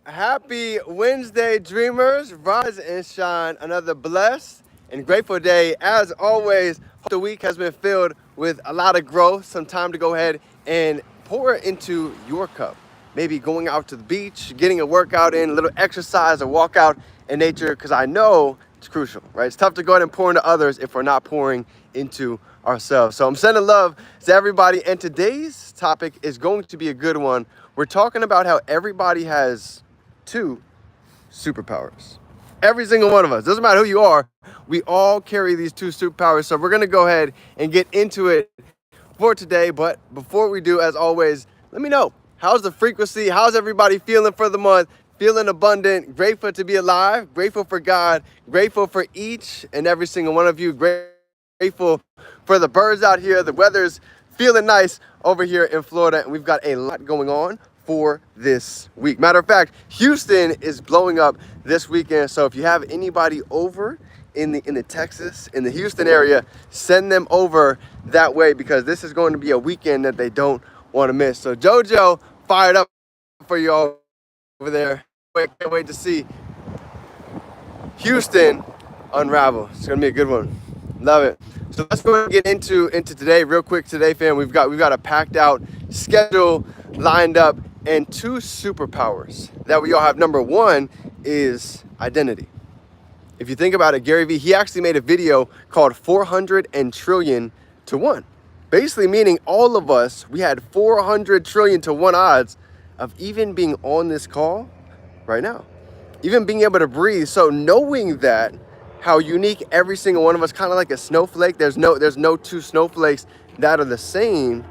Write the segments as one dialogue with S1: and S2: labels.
S1: Happy Wednesday, dreamers. Rise and shine. Another blessed and grateful day. As always, the week has been filled with a lot of growth. Some time to go ahead and pour into your cup. Maybe going out to the beach, getting a workout in, a little exercise, a walk out in nature, because I know it's crucial, right? It's tough to go ahead and pour into others if we're not pouring into ourselves. So I'm sending love to everybody. And today's topic is going to be a good one. We're talking about how everybody has two superpowers. Every single one of us, doesn't matter who you are, we all carry these two superpowers. So we're gonna go ahead and get into it for today. But before we do, as always, let me know, how's the frequency? How's everybody feeling for the month? Feeling abundant, grateful to be alive, grateful for God, grateful for each and every single one of you, grateful for the birds out here. The weather's feeling nice over here in Florida, and we've got a lot going on for this week. Matter of fact, Houston is blowing up this weekend. So if you have anybody over in the Texas, in the Houston area, send them over that way, because this is going to be a weekend that they don't want to miss. So JoJo, fired up for you all over there. Can't wait to see Houston unravel. It's gonna be a good one. Love it. So let's go ahead and get into today real quick. Today, fam, we've got a packed out schedule lined up, and two superpowers that we all have. Number one is identity. If you think about it, Gary Vee, he actually made a video called 400 and trillion to 1. Basically meaning all of us, we had 400 trillion to 1 odds of even being on this call right now. Even being able to breathe. So knowing that, how unique every single one of us, kind of like a snowflake, there's no two snowflakes that are the same.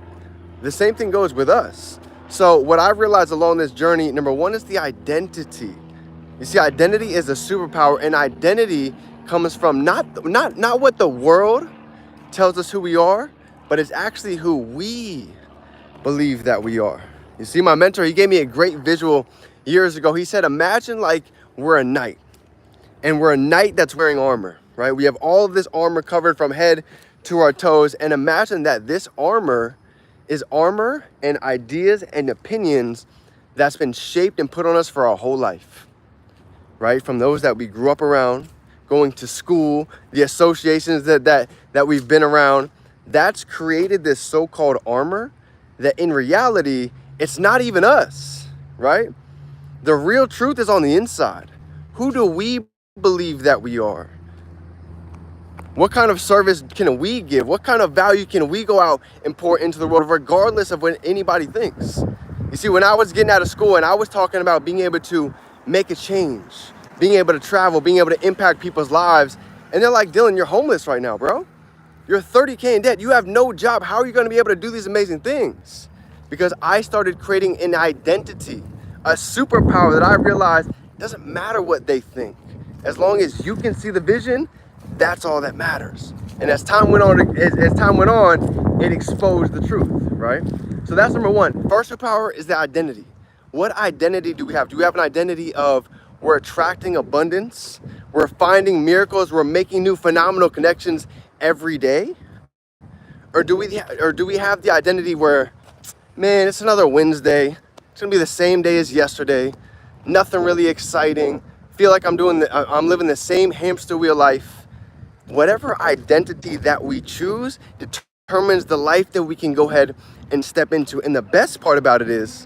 S1: The same thing goes with us. So what I've realized along this journey, number one is the identity. You see, identity is a superpower, and identity comes from not what the world tells us who we are, but it's actually who we believe that we are. You see, my mentor, he gave me a great visual years ago. He said, imagine like we're a knight, and we're a knight that's wearing armor, right? We have all of this armor covered from head to our toes, and imagine that this armor is armor and ideas and opinions that's been shaped and put on us for our whole life, right? From those that we grew up around, going to school, the associations that we've been around, that's created this so-called armor that in reality, it's not even us, right? The real truth is on the inside. Who do we believe that we are? What kind of service can we give? What kind of value can we go out and pour into the world, regardless of what anybody thinks? You see, when I was getting out of school and I was talking about being able to make a change, being able to travel, being able to impact people's lives, and they're like, Dylan, you're homeless right now, bro. You're 30K in debt. You have no job. How are you going to be able to do these amazing things? Because I started creating an identity, a superpower that I realized doesn't matter what they think. As long as you can see the vision, that's all that matters. And as time went on, it exposed the truth, right? So that's number one. First superpower is the identity. What identity do we have? Do we have an identity of we're attracting abundance, we're finding miracles, we're making new phenomenal connections every day? Or do we have the identity where, man, it's another Wednesday, it's gonna be the same day as yesterday, nothing really exciting, feel like I'm living the same hamster wheel life? Whatever identity that we choose determines the life that we can go ahead and step into. And the best part about it is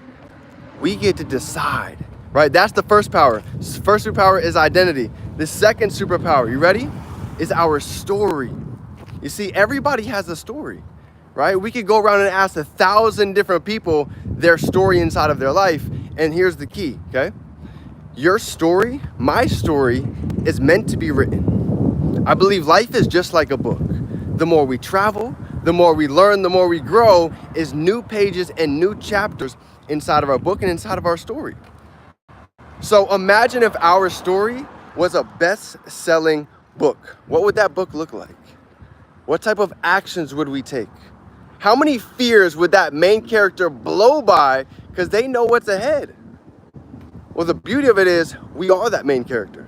S1: we get to decide, right? That's the first power. First superpower is identity. The second superpower, you ready? Is our story. You see, everybody has a story, right? We could go around and ask 1,000 different people their story inside of their life. And here's the key, okay? Your story, my story, is meant to be written. I believe life is just like a book. The more we travel, the more we learn, the more we grow, is new pages and new chapters inside of our book and inside of our story. So imagine if our story was a best-selling book. What would that book look like? What type of actions would we take? How many fears would that main character blow by because they know what's ahead? Well, the beauty of it is we are that main character.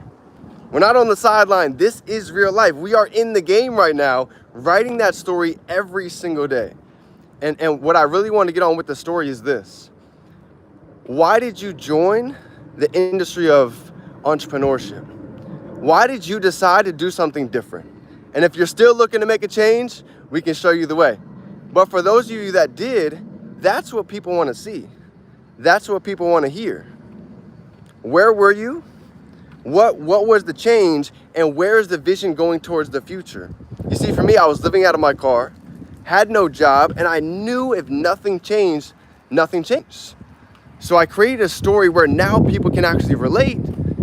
S1: We're not on the sideline. This is real life. We are in the game right now, writing that story every single day. And what I really want to get on with the story is this. Why did you join the industry of entrepreneurship? Why did you decide to do something different? And if you're still looking to make a change, we can show you the way. But for those of you that did, that's what people want to see. That's what people want to hear. Where were you? What was the change, and where's the vision going towards the future? You see, for me, I was living out of my car, had no job, and I knew if nothing changed, nothing changed. So I created a story where now people can actually relate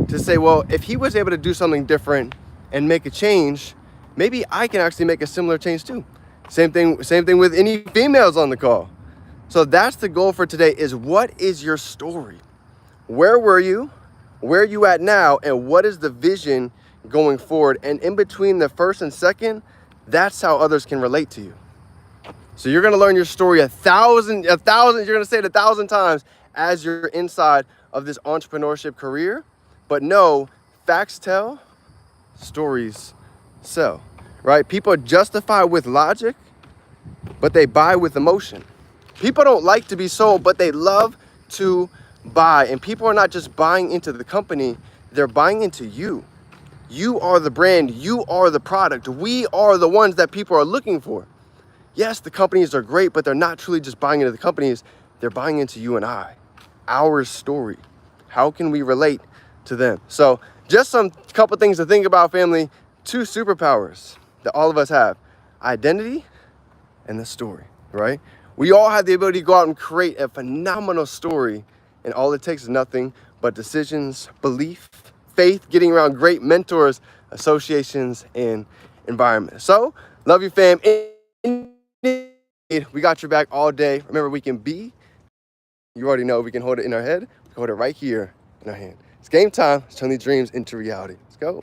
S1: to say, well, if he was able to do something different and make a change, maybe I can actually make a similar change too. Same thing with any females on the call. So that's the goal for today, is what is your story? Where were you? Where are you at now? And what is the vision going forward? And in between the first and second, that's how others can relate to you. So you're going to learn your story a thousand, you're going to say it 1,000 times as you're inside of this entrepreneurship career. But no, facts tell, stories sell, right? People justify with logic, but they buy with emotion. People don't like to be sold, but they love to buy. And people are not just buying into the company, they're buying into you. You are the brand, you are the product. We are the ones that people are looking for. Yes, the companies are great, but they're not truly just buying into the companies, they're buying into you and I. Our story. How can we relate to them? So just some couple things to think about, family. 2 superpowers that all of us have: identity and the story, right? We all have the ability to go out and create a phenomenal story, and all it takes is nothing but decisions, belief, faith, getting around great mentors, associations, and environment. So, love you, fam. We got your back all day. Remember, we can be, you already know, we can hold it in our head, we can hold it right here in our hand. It's game time. Let's turn these dreams into reality. Let's go.